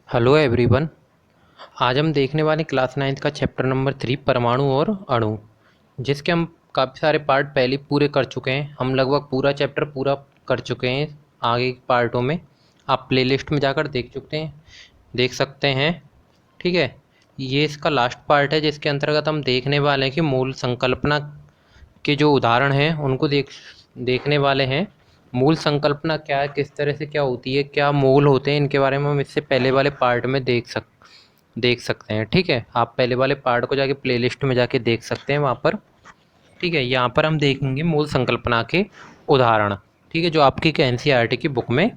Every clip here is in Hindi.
Hello everyone. आज हम देखने वाले क्लास 9th का चैप्टर नंबर 3 परमाणु और अणु, जिसके हम काफ़ी सारे पार्ट पहले पूरे कर चुके हैं। हम लगभग पूरा चैप्टर पूरा कर चुके हैं। आगे के पार्टों में आप प्लेलिस्ट में जाकर देख सकते हैं। ठीक है, ये इसका लास्ट पार्ट है जिसके अंतर्गत हम देखने वाले हैं कि मूल संकल्पना के जो उदाहरण हैं उनको देखने वाले हैं। मूल संकल्पना क्या है, किस तरह से क्या होती है, क्या मूल होते हैं, इनके बारे में हम इससे पहले वाले पार्ट में देख सकते हैं। ठीक है, आप पहले वाले पार्ट को जाके प्लेलिस्ट में जाके देख सकते हैं वहाँ पर। ठीक है, यहाँ पर हम देखेंगे मूल संकल्पना के उदाहरण। ठीक है, जो आपकी एनसीईआरटी की बुक में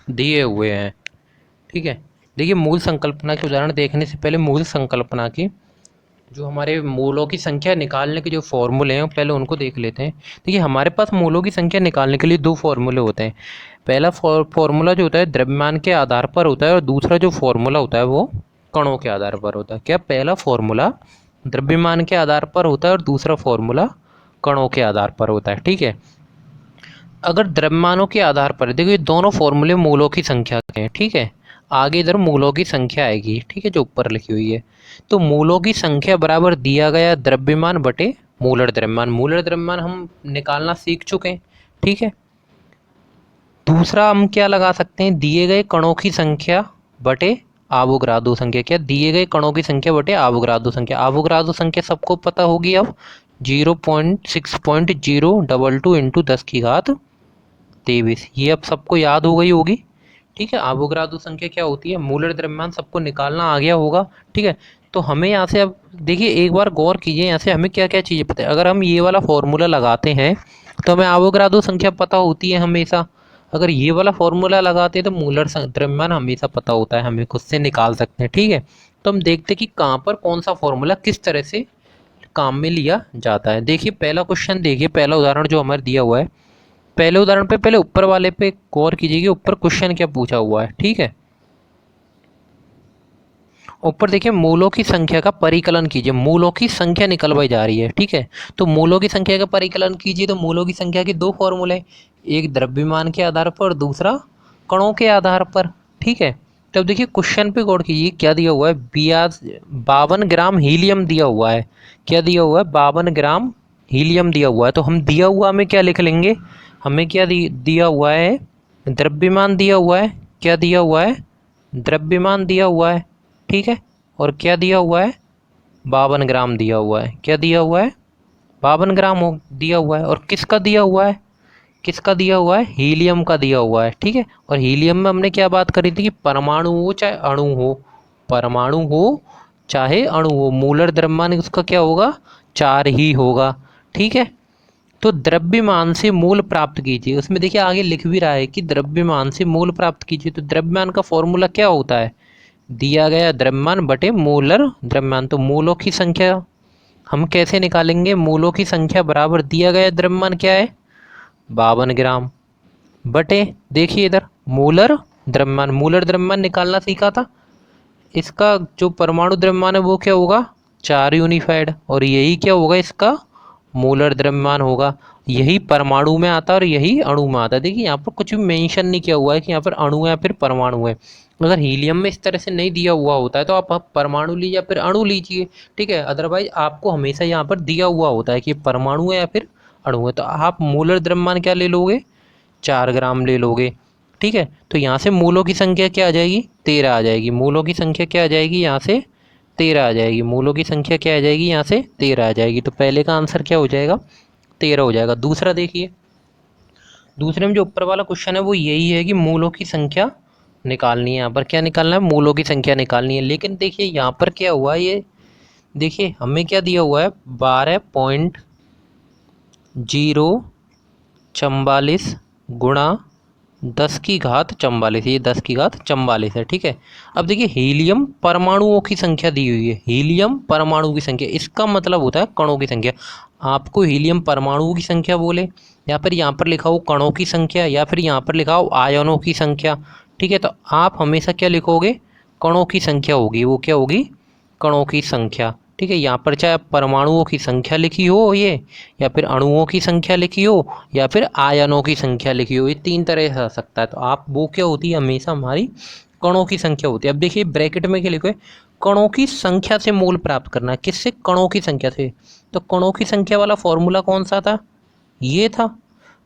दिए हुए हैं। ठीक है, देखिए मूल संकल्पना के उदाहरण देखने से पहले मूल संकल्पना की जो हमारे मूलों की संख्या निकालने के जो फॉर्मूले हैं पहले उनको देख लेते हैं। देखिए हमारे पास मूलों की संख्या निकालने के लिए दो फॉर्मूले होते हैं। पहला फॉर्मूला जो होता है द्रव्यमान के आधार पर होता है और दूसरा जो फॉर्मूला होता है वो कणों के आधार पर होता है। क्या पहला फॉर्मूला द्रव्यमान के आधार पर होता है और दूसरा फॉर्मूला कणों के आधार पर होता है। ठीक है, अगर द्रव्यमानों के आधार पर देखिए दोनों फॉर्मूले मूलों की संख्या के हैं। ठीक है, आगे इधर मूलों की संख्या आएगी। ठीक है, जो ऊपर लिखी हुई है, तो मूलों की संख्या बराबर दिया गया द्रव्यमान बटे मूलर द्रव्यमान। मूलर द्रव्यमान हम निकालना सीख चुके हैं। ठीक है, दूसरा हम क्या लगा सकते हैं, दिए गए कणों की संख्या बटे आवोगाद्रो संख्या। क्या दिए गए कणों की संख्या बटे आवोगाद्रो संख्या। आवोगाद्रो संख्या सबको पता होगी अब 0.6.022 इंटू 10⁻23। ये अब सबको याद हो गई होगी। ठीक है, आवोगाद्रो संख्या क्या होती है, मूलर द्रव्यमान सबको निकालना आ गया होगा। ठीक है, तो हमें यहाँ से अब देखिए एक बार गौर कीजिए, यहाँ से हमें क्या क्या चीज़ें पता है। अगर हम ये वाला फॉर्मूला लगाते हैं तो हमें आवोगाद्रो संख्या पता होती है हमेशा। अगर ये वाला फॉर्मूला लगाते हैं तो मूलर द्रव्यमान हमेशा पता होता है, हमें खुद से निकाल सकते हैं। ठीक है, तो हम देखते हैं कि कहाँ पर कौन सा फॉर्मूला किस तरह से काम में लिया जाता है। देखिए पहला क्वेश्चन, देखिए पहला उदाहरण जो हमारे दिया हुआ है। पहले उदाहरण पे पहले ऊपर वाले पे गौर कीजिए कि ऊपर क्वेश्चन क्या पूछा हुआ है। ठीक है, ऊपर देखिए मूलों की संख्या का परिकलन कीजिए। मूलों की संख्या निकलवाई जा रही है। ठीक है, तो मूलों की संख्या का परिकलन कीजिए। तो मूलों की संख्या के दो फॉर्मूले, एक द्रव्यमान के आधार पर और दूसरा कणों के आधार पर। ठीक है, तब देखिए क्वेश्चन पे गौर कीजिए, क्या दिया हुआ है, 52 ग्राम हीलियम दिया हुआ है। क्या दिया हुआ है, 52 ग्राम हीलियम दिया हुआ है। तो हम दिया हुआ में क्या लिख लेंगे, हमें क्या दिया हुआ है, द्रव्यमान दिया हुआ है। क्या दिया हुआ है, द्रव्यमान दिया हुआ है। ठीक है, और क्या दिया हुआ है, 52 ग्राम दिया हुआ है। क्या दिया हुआ है, 52 ग्राम दिया हुआ है। और किसका दिया हुआ है, किसका दिया हुआ है, हीलियम का दिया हुआ है। ठीक है, और हीलियम में हमने क्या बात करी थी कि परमाणु हो चाहे अणु हो, परमाणु हो चाहे अणु हो, मूलर द्रव्यमान उसका क्या होगा, 4 ही होगा। ठीक है, तो द्रव्यमान से मूल प्राप्त कीजिए। उसमें देखिए आगे लिख भी रहा है कि द्रव्यमान से मूल प्राप्त कीजिए। तो द्रव्यमान का फॉर्मूला क्या होता है, दिया गया द्रव्यमान बटे मूलर द्रव्यमान। तो मूलों की संख्या हम कैसे निकालेंगे, मूलों की संख्या बराबर दिया गया द्रव्यमान क्या है, 52 ग्राम बटे, देखिए इधर मूलर द्रव्यमान। मूलर द्रव्यमान निकालना सीखा था, इसका जो परमाणु द्रव्यमान है वो क्या होगा, 4 यूनिफाइड, और यही क्या होगा, इसका मूलर द्रव्यमान होगा। यही परमाणु में आता है और यही अणु में आता है। देखिए यहाँ पर कुछ भी मेंशन नहीं किया हुआ है कि यहाँ पर अणु है या फिर परमाणु है। अगर हीलियम में इस तरह से नहीं दिया हुआ होता है तो आप परमाणु लीजिए या फिर अणु लीजिए। ठीक है, अदरवाइज आपको हमेशा यहाँ पर दिया हुआ होता है कि परमाणु है या फिर अणु है। तो आप मूलर द्रव्यमान क्या ले लोगे, 4 ग्राम ले लोगे। ठीक है, तो यहाँ से मूलों की संख्या क्या आ जाएगी, 13 आ जाएगी। मूलों की संख्या क्या आ जाएगी, यहाँ से 13 आ जाएगी। मूलों की संख्या क्या आ जाएगी, यहाँ से 13 आ जाएगी। तो पहले का आंसर क्या हो जाएगा, 13 हो जाएगा। दूसरा देखिए, दूसरे में जो ऊपर वाला क्वेश्चन है वो यही है कि मूलों की संख्या निकालनी है। यहाँ पर क्या निकालना है, मूलों की संख्या निकालनी है। लेकिन देखिए यहाँ पर क्या हुआ, ये देखिए हमें क्या दिया हुआ है, 12.044 गुणा 10⁻44। ये 10⁻44 है। ठीक है, अब देखिए हीलियम परमाणुओं की संख्या दी हुई है। हीलियम परमाणु की संख्या, इसका मतलब होता है कणों की संख्या। आपको हीलियम परमाणुओं की संख्या बोले या फिर यहाँ पर लिखा हो कणों की संख्या या फिर यहाँ पर लिखा हो आयनों की संख्या। ठीक है, तो आप हमेशा क्या लिखोगे, कणों की संख्या होगी, वो क्या होगी, कणों की संख्या। ठीक है, यहाँ पर चाहे परमाणुओं की संख्या लिखी हो ये, या फिर अणुओं की संख्या लिखी हो, या फिर आयनों की संख्या लिखी हो, ये 3 तरह से आ सकता है। तो आप वो क्या होती है, हमेशा हमारी कणों की संख्या होती है। अब देखिए ब्रैकेट में क्या लिखा है, कणों की संख्या से मोल प्राप्त करना है। किससे? कणों की संख्या से। तो कणों की संख्या वाला फॉर्मूला कौन सा था? ये था।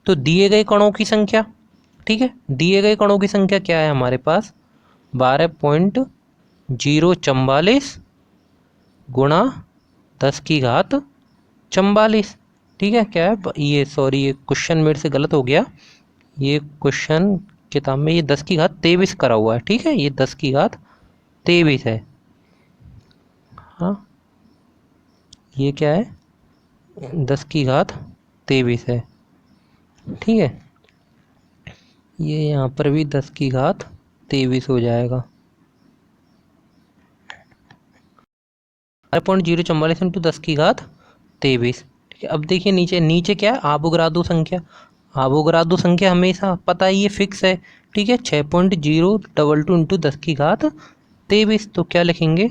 तो दिए गए कणों की संख्या, ठीक है, दिए गए कणों की संख्या क्या है हमारे पास? 12.044 गुणा 10⁻44। ठीक है, क्या है ये, सॉरी ये क्वेश्चन मेरे से गलत हो गया। ये क्वेश्चन किताब में ये 10⁻23 करा हुआ है। ठीक है, ये 10⁻23 है। हाँ, ये क्या है? 10⁻23 है। ठीक है, ये यहाँ पर भी 10⁻23 हो जाएगा। 12.044 इंटू 10⁻23। ठीक है, अब देखिए नीचे नीचे क्या है? आबोगाद्रो संख्या। आबोगाद्रो संख्या हमेशा पता है, ये फिक्स है। ठीक है, 6.022 इंटू 10⁻23। तो क्या लिखेंगे?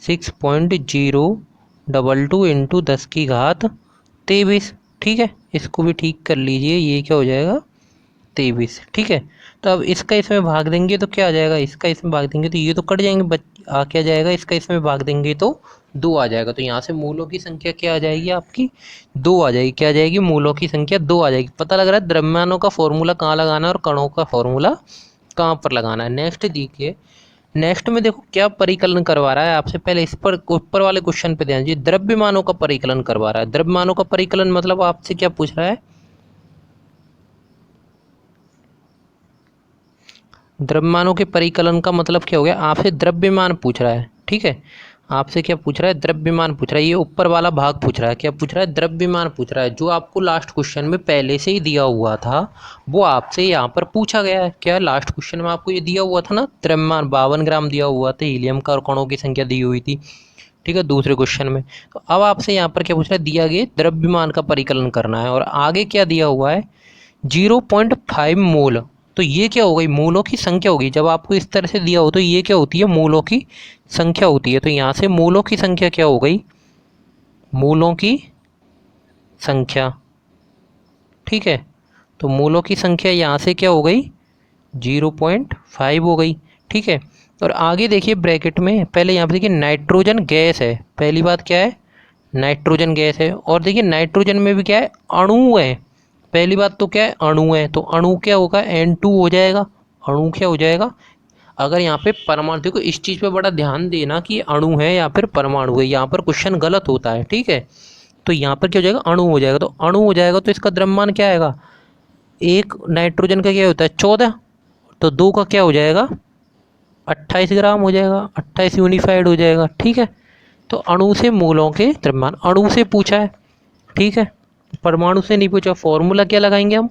6.022 इंटू 10⁻23। ठीक है, इसको भी ठीक कर लीजिए, ये क्या हो जाएगा? 23। ठीक है, तो अब इसका इसमें भाग देंगे तो क्या आ जाएगा? इसका इसमें भाग देंगे तो ये तो कट जाएंगे, आ क्या जाएगा? इसका इसमें भाग देंगे तो 2 आ जाएगा। तो यहाँ से मूलों की संख्या क्या आ जाएगी आपकी? 2 आ जाएगी। क्या आ जाएगी? मूलों की संख्या 2 आ जाएगी। पता लग रहा है द्रव्यमानों का फॉर्मूला कहाँ लगाना है और कणों का फॉर्मूला कहाँ पर लगाना है। नेक्स्ट देखिए, नेक्स्ट में देखो क्या परिकलन करवा रहा है आपसे। पहले इस पर ऊपर वाले क्वेश्चन पे ध्यान दीजिए, द्रव्यमानों का परिकलन करवा रहा है। द्रव्यमानों का परिकलन मतलब आपसे क्या पूछ रहा है? द्रव्यमानों के परिकलन का मतलब क्या हो गया? आपसे द्रव्यमान पूछ रहा है। ठीक है, आपसे क्या पूछ रहा है? द्रव्यमान पूछ रहा है। ये ऊपर वाला भाग पूछ रहा है। क्या पूछ रहा है? द्रव्यमान पूछ रहा है, जो आपको लास्ट क्वेश्चन में पहले से ही दिया हुआ था, वो आपसे यहाँ पर पूछा गया है। क्या लास्ट क्वेश्चन में आपको ये दिया हुआ था ना, द्रव्यमान 52 ग्राम दिया हुआ था, हीलियम का, और कणों की संख्या दी हुई थी। ठीक है, दूसरे क्वेश्चन में। तो अब आपसे यहाँ पर क्या पूछ रहा है? दिया गया द्रव्यमान का परिकलन करना है, और आगे क्या दिया हुआ है? 0.5 मोल। तो ये क्या हो गई? मूलों की संख्या होगी। जब आपको इस तरह से दिया हो तो ये क्या होती है? मूलों की संख्या होती है। तो यहाँ से मूलों की संख्या क्या हो गई? मूलों की संख्या। ठीक है, तो मूलों की संख्या यहाँ से क्या हो गई? 0.5 हो गई। ठीक है, और आगे देखिए ब्रैकेट में, पहले यहाँ पे देखिए नाइट्रोजन गैस है। पहली बात क्या है? नाइट्रोजन गैस है। और देखिए नाइट्रोजन में भी क्या है? अणु है। पहली बात तो क्या है? अणु है। तो अणु क्या होगा? N2 हो जाएगा। अणु क्या हो जाएगा? अगर यहाँ पे परमाणु, देखो इस चीज़ पे बड़ा ध्यान देना कि अणु है या फिर परमाणु है, यहाँ पर क्वेश्चन गलत होता है। ठीक है, तो यहाँ पर क्या हो जाएगा? अणु हो जाएगा। तो अणु हो जाएगा तो इसका द्रव्यमान क्या आएगा? एक नाइट्रोजन का क्या होता है? 14। तो 2 का क्या हो जाएगा? 28 ग्राम हो जाएगा। 28 यूनिफाइड हो जाएगा। ठीक है, तो अणु से मूलों के द्रव्यमान, अणु से पूछा है। ठीक है, परमाणु से नहीं पूछा। फॉर्मूला क्या लगाएंगे हम?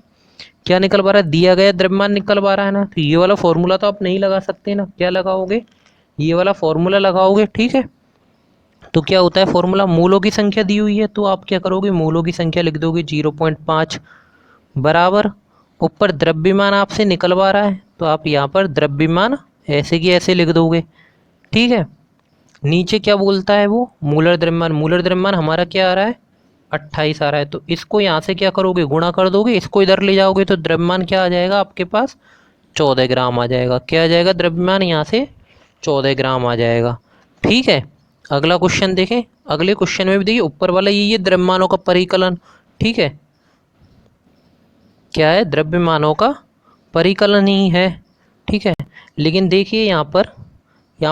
क्या निकल पा रहा है? दिया गया द्रव्यमान निकल पा रहा है ना, तो ये वाला फॉर्मूला तो आप नहीं लगा सकते ना। क्या लगाओगे? ये वाला फॉर्मूला लगाओगे। ठीक है, तो क्या होता है फॉर्मूला? मूलों की संख्या दी हुई है तो आप क्या करोगे? मूलों की संख्या लिख दोगे 0.5 बराबर, ऊपर द्रव्यमान आपसे निकलवा रहा है तो आप यहाँ पर द्रव्यमान ऐसे की ऐसे लिख दोगे। ठीक है, नीचे क्या बोलता है वो? मूलर द्रव्यमान। मूलर द्रव्यमान हमारा क्या आ रहा है? 28 आ रहा है। तो इसको यहाँ से क्या करोगे? गुणा कर दोगे, इसको इधर ले जाओगे तो द्रव्यमान क्या आ जाएगा आपके पास? 14 ग्राम आ जाएगा। क्या आ जाएगा? द्रव्यमान यहाँ से 14 ग्राम आ जाएगा। ठीक है, अगला क्वेश्चन देखें। अगले क्वेश्चन में भी देखिए ऊपर वाला ये द्रव्यमानों का परिकलन। ठीक है, क्या है? द्रव्यमानों का परिकलन ही है। ठीक है, लेकिन देखिए यहाँ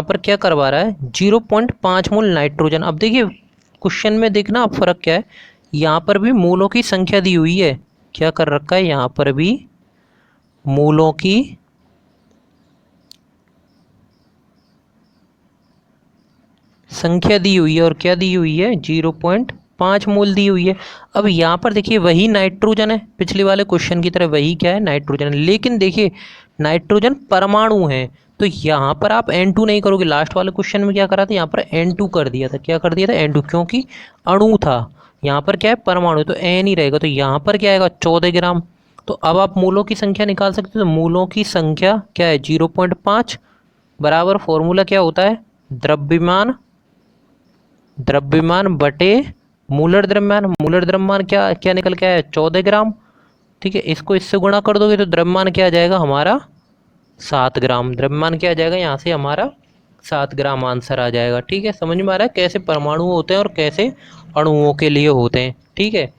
पर क्या करवा रहा है? 0.5 मोल नाइट्रोजन। अब देखिए क्वेश्चन में देखना अब फर्क क्या है। यहाँ पर भी मूलों की संख्या दी हुई है। क्या कर रखा है? यहाँ पर भी मूलों की संख्या दी हुई है, और क्या दी हुई है? 0.5 मोल दी हुई है। अब यहाँ पर देखिए वही नाइट्रोजन है, पिछले वाले क्वेश्चन की तरह वही क्या है? नाइट्रोजन है। लेकिन देखिए नाइट्रोजन परमाणु है, तो यहाँ पर आप N2 नहीं करोगे। लास्ट वाले क्वेश्चन में क्या करा था? यहाँ पर N2 कर दिया था। क्या कर दिया था? N2, क्योंकि अणु था। यहाँ पर क्या है? परमाणु, तो N ही रहेगा। तो यहाँ पर क्या आएगा? 14 ग्राम। तो अब आप मूलों की संख्या निकाल सकते हो। तो मूलों की संख्या क्या है? 0.5 बराबर, फॉर्मूला क्या होता है? द्रव्यमान, द्रव्यमान बटे मूलर द्रव्यमान। मूलर द्रव्यमान क्या क्या निकल के आया? 14 ग्राम। ठीक है, इसको इससे गुणा कर दोगे तो द्रव्यमान क्या आ जाएगा हमारा? 7 ग्राम। द्रव्यमान क्या आ जाएगा यहाँ से हमारा 7 ग्राम आंसर आ जाएगा। ठीक है, समझ में आ रहा है कैसे परमाणु होते हैं और कैसे अणुओं के लिए होते हैं। ठीक है,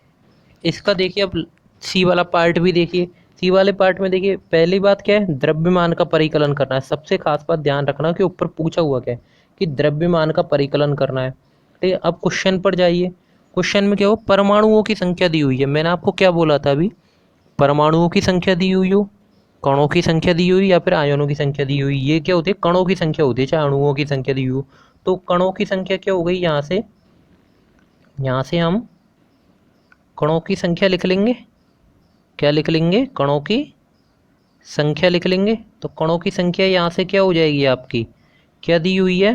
इसका देखिए अब सी वाला पार्ट भी देखिए। सी वाले पार्ट में देखिए पहली बात क्या है, द्रव्यमान का परिकलन करना है। सबसे खास बात ध्यान रखना कि ऊपर पूछा हुआ क्या है कि द्रव्यमान का परिकलन करना है। ठीक है, अब क्वेश्चन पर जाइए। क्वेश्चन में क्या हो, परमाणुओं की संख्या दी हुई है। मैंने आपको क्या बोला था अभी, परमाणुओं की संख्या दी हुई हो, कणों की संख्या दी हुई या फिर आयनों की संख्या दी हुई, ये क्या होती है, कणों की संख्या होती है, चाहे अणुओं की संख्या दी हुई हो। तो कणों की संख्या क्या हो गई, यहाँ से हम कणों की संख्या लिख लेंगे। क्या लिख लेंगे, कणों की संख्या लिख लेंगे। तो कणों की संख्या यहाँ से क्या हो जाएगी आपकी, क्या दी हुई है,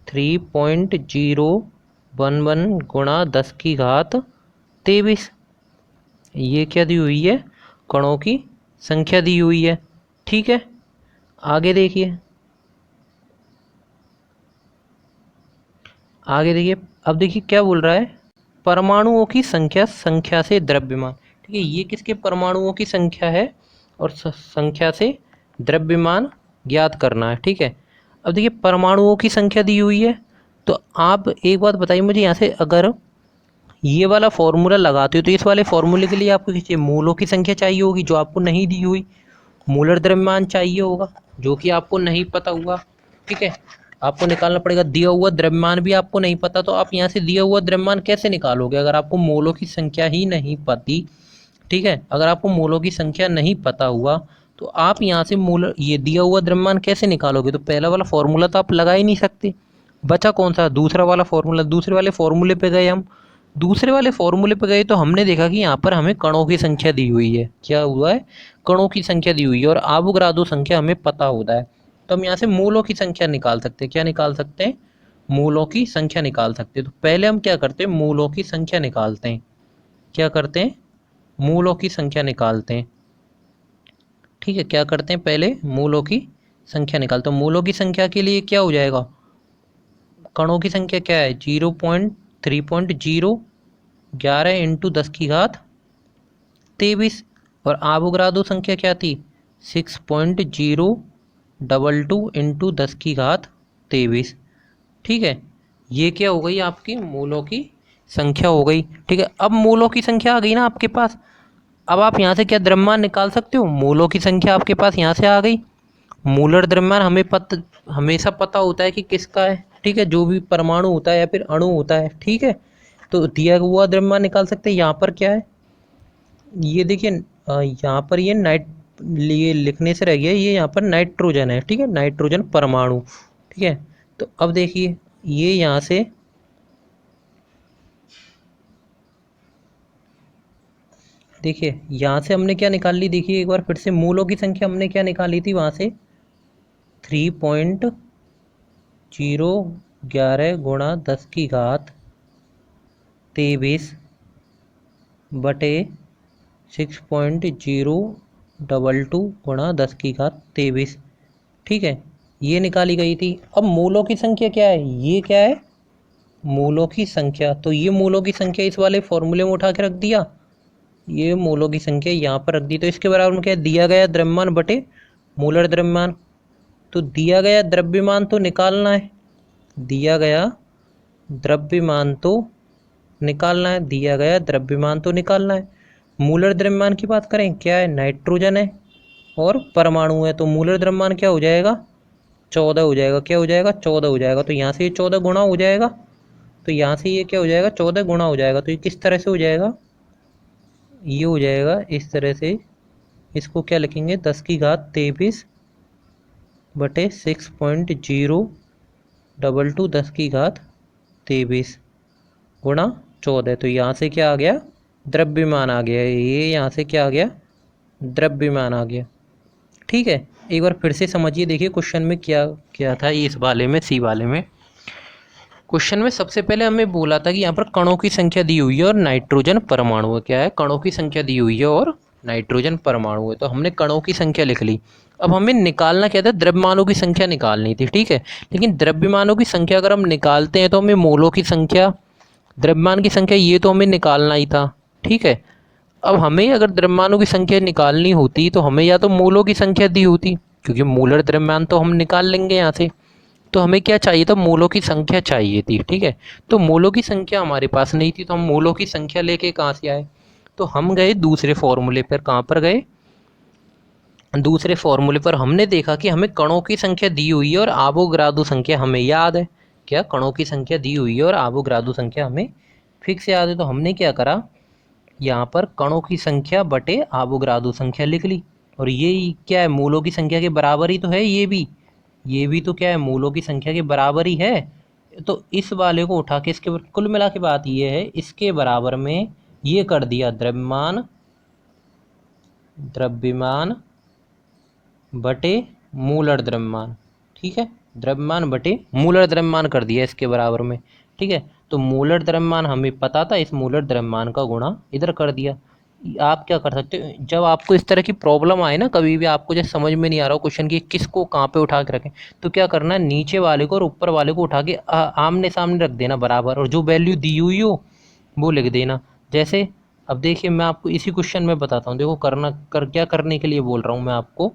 3.011 गुणा 10⁻23। ये क्या दी हुई है, कणों की संख्या दी हुई है। ठीक है, आगे देखिए, आगे देखिए। अब देखिए क्या बोल रहा है, परमाणुओं की संख्या से द्रव्यमान। ठीक है, ये किसके परमाणुओं की संख्या है और संख्या से द्रव्यमान ज्ञात करना है। ठीक है, अब देखिए परमाणुओं की संख्या दी हुई है। तो आप एक बात बताइए मुझे, यहाँ से अगर ये वाला फॉर्मूला लगाते हो तो इस वाले फॉर्मूले के लिए आपको किसी मूलों की संख्या चाहिए होगी जो आपको नहीं दी हुई, मूलर द्रव्यमान चाहिए होगा जो कि आपको नहीं पता हुआ। ठीक है, आपको निकालना पड़ेगा। दिया हुआ द्रव्यमान भी आपको नहीं पता, तो आप यहाँ से दिया हुआ द्रव्यमान कैसे निकालोगे अगर आपको मोलों की संख्या ही नहीं पती। ठीक है, अगर आपको मोलों की संख्या नहीं पता हुआ तो आप यहाँ से मोल ये दिया हुआ द्रव्यमान कैसे निकालोगे। तो पहला वाला फॉर्मूला तो आप लगा ही नहीं सकते। बचा कौन सा, दूसरा वाला फॉर्मूला। दूसरे वाले फॉर्मूले पे गए हम, दूसरे वाले फॉर्मूले पे गए तो हमने देखा कि यहाँ पर हमें कणों की संख्या दी हुई है। क्या हुआ है, कणों की संख्या दी हुई है और आवोगाद्रो संख्या हमें पता होता है। तो हम यहाँ से मूलों की संख्या निकाल सकते हैं। क्या निकाल सकते हैं, मूलों की संख्या निकाल सकते हैं। तो पहले हम क्या करते हैं, मूलों की संख्या निकालते हैं। क्या करते हैं, मूलों की संख्या निकालते हैं। ठीक है, क्या करते हैं, पहले मूलों की संख्या निकालते हैं। मूलों की संख्या के लिए क्या हो जाएगा, कणों की संख्या क्या है, 0.3.011 इंटू 10⁻23 और आवोगाद्रो संख्या क्या थी, 6.022 इंटू 10⁻23। ठीक है, ये क्या हो गई, आपकी मूलों की संख्या हो गई। ठीक है, अब मूलों की संख्या आ गई ना आपके पास। अब आप यहाँ से क्या द्रव्यमान निकाल सकते हो, मूलों की संख्या आपके पास यहाँ से आ गई। मूलर द्रव्यमान हमेशा पता होता है कि किसका है। ठीक है, जो भी परमाणु होता है या फिर अणु होता है। ठीक है, तो दिया हुआ द्रव्यमान निकाल सकते हैं। यहाँ पर क्या है, ये देखिए यहाँ पर ये ये लिखने से रह गया, ये यहाँ पर नाइट्रोजन है। ठीक है, नाइट्रोजन परमाणु। ठीक है, तो अब देखिए ये यहाँ से देखिए, यहाँ से हमने क्या निकाल ली, देखिए एक बार फिर से मूलों की संख्या हमने क्या निकाली थी, वहाँ से 3.011 गुणा 10⁻23 बटे 6.022 गुणा 10⁻23। ठीक है, ये निकाली गई थी। अब मूलों की संख्या क्या है, ये क्या है, मूलों की संख्या। तो ये मूलों की संख्या इस वाले फॉर्मूले में उठा के रख दिया, ये मूलों की संख्या यहाँ पर रख दी। तो इसके बराबर में क्या है, दिया गया द्रव्यमान बटे मूलर द्रव्यमान। तो दिया गया द्रव्यमान तो निकालना है, दिया गया द्रव्यमान तो निकालना है, दिया गया द्रव्यमान तो निकालना है। मूलर द्रव्यमान की बात करें, क्या है, नाइट्रोजन है और परमाणु है। तो मूलर द्रव्यमान क्या हो जाएगा, 14 हो जाएगा। क्या हो जाएगा, 14 हो जाएगा। तो यहाँ से ये 14 गुणा हो जाएगा, तो यहाँ से ये क्या हो जाएगा, 14 गुणा हो जाएगा। तो ये किस तरह से हो जाएगा, ये हो जाएगा इस तरह से। इसको क्या लिखेंगे, 10⁻23 बटे 6.022 10⁻23 गुणा 14। तो यहाँ से क्या आ गया, द्रव्यमान आ गया। ये यहाँ से क्या आ गया, द्रव्यमान आ गया। ठीक है, एक बार फिर से समझिए, देखिए क्वेश्चन में क्या क्या था। इस वाले में, सी वाले में, क्वेश्चन में सबसे पहले हमें बोला था कि यहाँ पर कणों की संख्या दी हुई है और नाइट्रोजन परमाणु है। क्या है, कणों की संख्या दी हुई है और नाइट्रोजन परमाणु है। तो हमने कणों की संख्या लिख ली। अब हमें निकालना क्या था, द्रव्यमानों की संख्या निकालनी थी। ठीक है, लेकिन द्रव्यमानों की संख्या अगर हम निकालते हैं तो हमें मोलों की संख्या, द्रव्यमान की संख्या, ये तो हमें निकालना ही था। ठीक है, अब हमें अगर द्रव्यमानों की संख्या निकालनी होती तो हमें या तो मूलों की संख्या दी होती, क्योंकि मूलर द्रव्यमान तो हम निकाल लेंगे यहाँ से। तो हमें क्या चाहिए था, मूलों की संख्या चाहिए थी, ठीक है। तो मूलों की संख्या हमारे पास नहीं थी, तो हम मूलों की संख्या लेके कहाँ से आए, तो हम गए दूसरे फॉर्मूले पर। कहाँ पर गए, दूसरे फॉर्मूले पर। हमने देखा कि हमें कणों की संख्या दी हुई है और आवोगाद्रो संख्या हमें याद है। क्या, कणों की संख्या दी हुई है और आवोगाद्रो संख्या हमें फिक्स याद है। तो हमने क्या करा, यहाँ पर कणों की संख्या बटे आवोगाद्रो संख्या लिख ली। और ये क्या है, मूलों की संख्या के बराबर ही तो है। ये भी तो क्या है, मूलों की संख्या के बराबर ही है। तो इस वाले को उठा के इसके, कुल मिला के बात ये है, इसके बराबर में ये कर दिया द्रव्यमान बटे मूलर द्रव्यमान, ठीक है। द्रव्यमान बटे मूलर द्रव्यमान कर दिया इसके बराबर में, ठीक है। तो मूलर द्रव्यमान हमें पता था, इस मूलर द्रव्यमान का गुणा इधर कर दिया। आप क्या कर सकते हो, जब आपको इस तरह की प्रॉब्लम आए ना, कभी भी आपको जैसे समझ में नहीं आ रहा हो क्वेश्चन की किसको कहाँ पे उठा के रखें, तो क्या करना है, नीचे वाले को और ऊपर वाले को उठा के आमने सामने रख देना बराबर, और जो वैल्यू दी हुई हो वो लिख देना। जैसे अब देखिए, मैं आपको इसी क्वेश्चन में बताता हूँ। देखो क्या करने के लिए बोल रहा हूँ मैं आपको।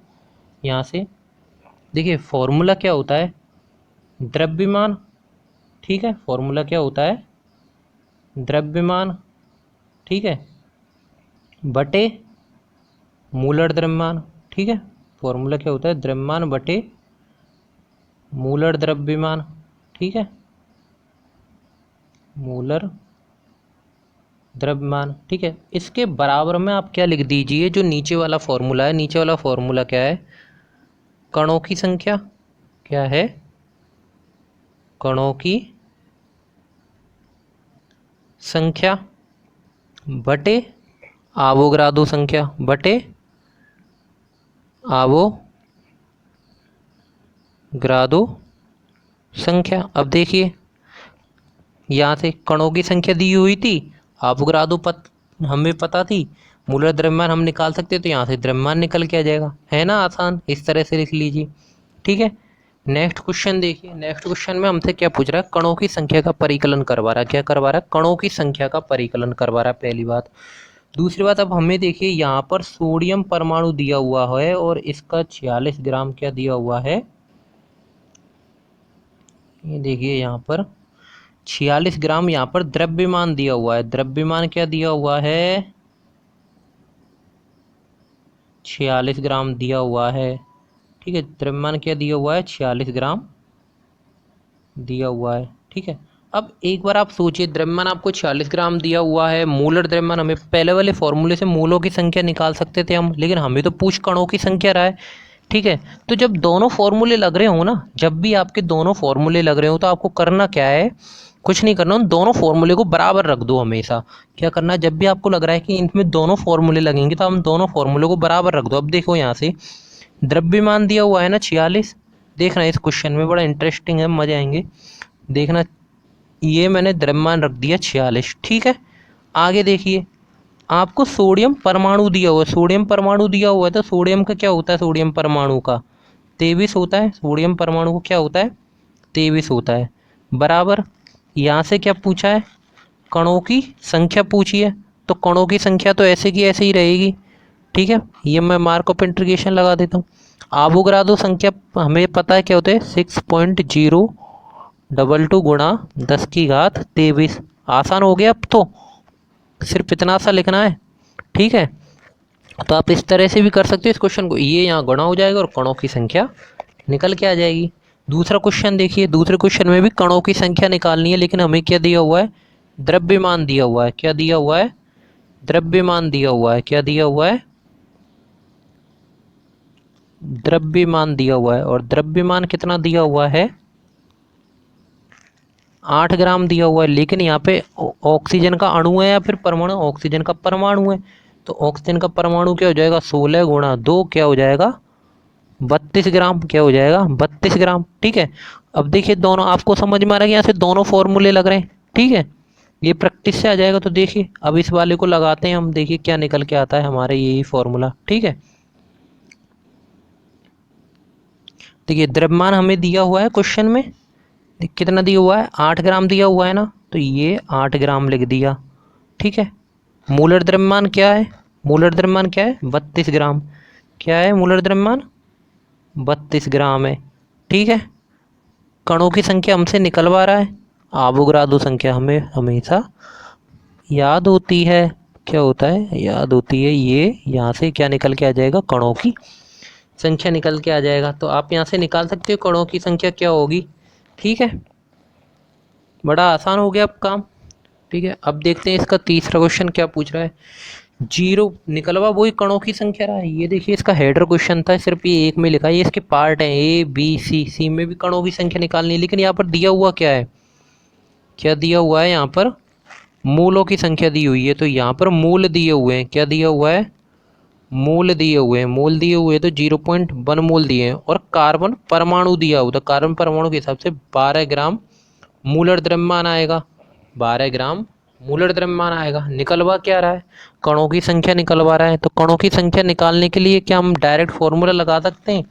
यहाँ से देखिए, फॉर्मूला क्या होता है, द्रव्यमान, ठीक है। फॉर्मूला क्या होता है, द्रव्यमान, ठीक है, बटे मूलर द्रव्यमान, ठीक है। फॉर्मूला क्या होता है, द्रव्यमान बटे मूलर द्रव्यमान, ठीक है, मूलर द्रव्यमान, ठीक है। इसके बराबर में आप क्या लिख दीजिए, जो नीचे वाला फॉर्मूला है, नीचे वाला फॉर्मूला क्या है, कणों की संख्या, क्या है, कणों की संख्या बटे आवोगाद्रो संख्या बटे आवोगाद्रो संख्या। अब देखिए, यहाँ से कणों की संख्या दी हुई थी, आवोगाद्रो हमें पता थी, मूलर द्रव्यमान हम निकाल सकते, तो यहाँ से द्रव्यमान निकल के आ जाएगा, है ना आसान। इस तरह से लिख लीजिए, ठीक है। नेक्स्ट क्वेश्चन देखिए, नेक्स्ट क्वेश्चन में हमसे क्या पूछ रहा है, कणों की संख्या का परिकलन करवा रहा है। क्या करवा रहा है, कणों की संख्या का परिकलन करवा रहा है, पहली बात। दूसरी बात, अब हमें देखिए यहाँ पर सोडियम परमाणु दिया हुआ है और इसका 46 ग्राम क्या दिया हुआ है, ये देखिए यहाँ पर 46 ग्राम यहाँ पर द्रव्यमान दिया हुआ है। द्रव्यमान क्या दिया हुआ है, 46 ग्राम दिया हुआ है, ठीक है। द्रव्यमान क्या दिया हुआ है, 46 ग्राम दिया हुआ है, ठीक है। अब एक बार आप सोचिए, द्रव्यमान आपको 46 ग्राम दिया हुआ है, मूलर द्रव्यमान, हमें पहले वाले फॉर्मूले से मूलों की संख्या निकाल सकते थे हम, लेकिन हमें तो पूछ कणों की संख्या रहा है, ठीक है। तो जब दोनों फॉर्मूले लग रहे हो ना, जब भी आपके दोनों फॉर्मूले लग रहे हो, तो आपको करना क्या है, कुछ नहीं करना, उन दोनों फॉर्मूले को बराबर रख दो हमेशा। क्या करना है, जब भी आपको लग रहा है कि इनमें दोनों फॉर्मूले लगेंगे, तो हम दोनों फॉर्मूले को बराबर रख दो। अब देखो यहाँ से द्रव्यमान दिया हुआ है ना 46, देखना इस क्वेश्चन में बड़ा इंटरेस्टिंग है, मजे आएंगे देखना। ये मैंने द्रव्यमान रख दिया 46, ठीक है। आगे देखिए, आपको सोडियम परमाणु दिया हुआ है, सोडियम परमाणु दिया हुआ है, तो सोडियम का क्या होता है, सोडियम परमाणु का 23 होता है। सोडियम परमाणु को क्या होता है, 23 होता है, बराबर। यहाँ से क्या पूछा है, कणों की संख्या पूछी है, तो कणों की संख्या तो ऐसे की ऐसे ही रहेगी, ठीक है। ये मैं मार्क ऑफ इंटीग्रेशन लगा देता हूँ। आवोगाद्रो संख्या हमें पता है क्या होते हैं, 6.022 गुणा 10⁻23। आसान हो गया, अब तो सिर्फ इतना सा लिखना है, ठीक है। तो आप इस तरह से भी कर सकते हो इस क्वेश्चन को, ये यहाँ गुणा हो जाएगा और कणों की संख्या निकल के आ जाएगी। दूसरा क्वेश्चन देखिए, दूसरे क्वेश्चन में भी कणों की संख्या निकालनी है, लेकिन हमें क्या दिया हुआ है, द्रव्यमान दिया हुआ है। क्या दिया हुआ है, द्रव्यमान दिया हुआ है। क्या दिया हुआ है, द्रव्यमान दिया हुआ है। और द्रव्यमान कितना दिया हुआ है, 8 ग्राम दिया हुआ है। लेकिन यहाँ पे ऑक्सीजन का अणु है या फिर परमाणु, ऑक्सीजन का परमाणु है, तो ऑक्सीजन का परमाणु क्या हो जाएगा, 16 गुणा 2 क्या हो जाएगा, 32 ग्राम। क्या हो जाएगा, 32 ग्राम, ठीक है। अब देखिए, दोनों आपको समझ में आ रहा है कि यहाँ से दोनों फॉर्मूले लग रहे हैं, ठीक है। ये प्रैक्टिस से आ जाएगा। तो देखिए, अब इस वाले को लगाते हैं हम, देखिए क्या निकल के आता है हमारे, यही फॉर्मूला, ठीक है। देखिए, द्रव्यमान हमें दिया हुआ है क्वेश्चन में, कितना दिया हुआ है, 8 ग्राम दिया हुआ है ना, तो ये 8 ग्राम लिख दिया, ठीक है। मूलर द्रव्यमान क्या है, मूलर द्रव्यमान क्या है 32 ग्राम। क्या है मूलर द्रव्यमान 32 ग्राम है। ठीक है, कणों की संख्या हमसे निकलवा रहा है। आवोगाद्रो संख्या हमें हमेशा याद होती है। क्या होता है, याद होती है। ये यहाँ से क्या निकल के आ जाएगा, कणों की संख्या निकल के आ जाएगा। तो आप यहाँ से निकाल सकते हो कणों की संख्या क्या होगी। ठीक है, बड़ा आसान हो गया अब काम। ठीक है, अब देखते हैं इसका तीसरा क्वेश्चन क्या पूछ रहा है। जीरो निकलवा वही कणों की संख्या रहा है। ये देखिए इसका हेडर क्वेश्चन था, सिर्फ ये एक में लिखा है। ये इसके पार्ट हैं ए बी सी, सी में भी कणों की संख्या निकालनी है। लेकिन यहाँ पर दिया हुआ क्या है, क्या दिया हुआ है यहाँ पर, मूलों की संख्या दी हुई है। तो यहाँ पर मूल दिए हुए हैं। क्या दिया हुआ है, मूल दिए हुए हैं। मूल दिए हुए हैं तो 0.1 मूल दिए हैं। और कार्बन परमाणु दिया हुआ, तो कार्बन परमाणु के हिसाब से 12 ग्राम मूलर द्रव्यमान आएगा। 12 ग्राम मूलर द्रव्यमान आएगा। निकलवा क्या रहा है, कणों की संख्या निकलवा रहा है। तो कणों की संख्या निकालने के लिए क्या हम डायरेक्ट फॉर्मूला लगा सकते हैं।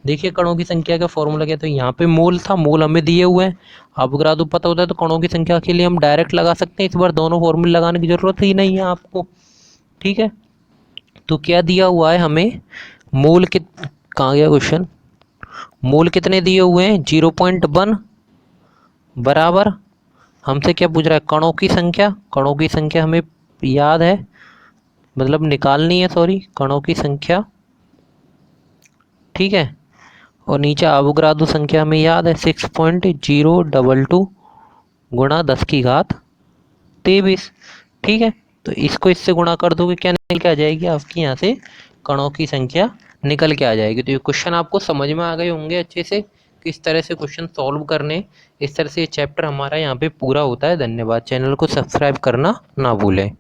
देखिए कणों की संख्या का फॉर्मूला क्या, तो यहाँ पे मूल था, मूल हमें दिए हुए हैं। अवगाद्रो पता होता है तो कणों की संख्या के लिए हम डायरेक्ट लगा सकते हैं। इस बार दोनों फॉर्मूले लगाने की जरूरत ही नहीं है आपको। ठीक है, तो क्या दिया हुआ है हमें, मूल कित कहाँ गया क्वेश्चन, मूल कितने दिए हुए हैं 0.1 बराबर। हमसे क्या पूछ रहा है, कणों की संख्या। कणों की संख्या हमें याद है, मतलब निकालनी है, सॉरी, कणों की संख्या। ठीक है, और नीचे अवोगाद्रो संख्या हमें याद है 6.022 गुणा 10⁻23। ठीक है, तो इसको इससे गुणा कर दोगे, क्या निकल के आ जाएगी आपकी, यहाँ से कणों की संख्या निकल के आ जाएगी। तो ये क्वेश्चन आपको समझ में आ गए होंगे अच्छे से, किस तरह से क्वेश्चन सॉल्व करने। इस तरह से ये चैप्टर हमारा यहाँ पे पूरा होता है। धन्यवाद। चैनल को सब्सक्राइब करना ना भूलें।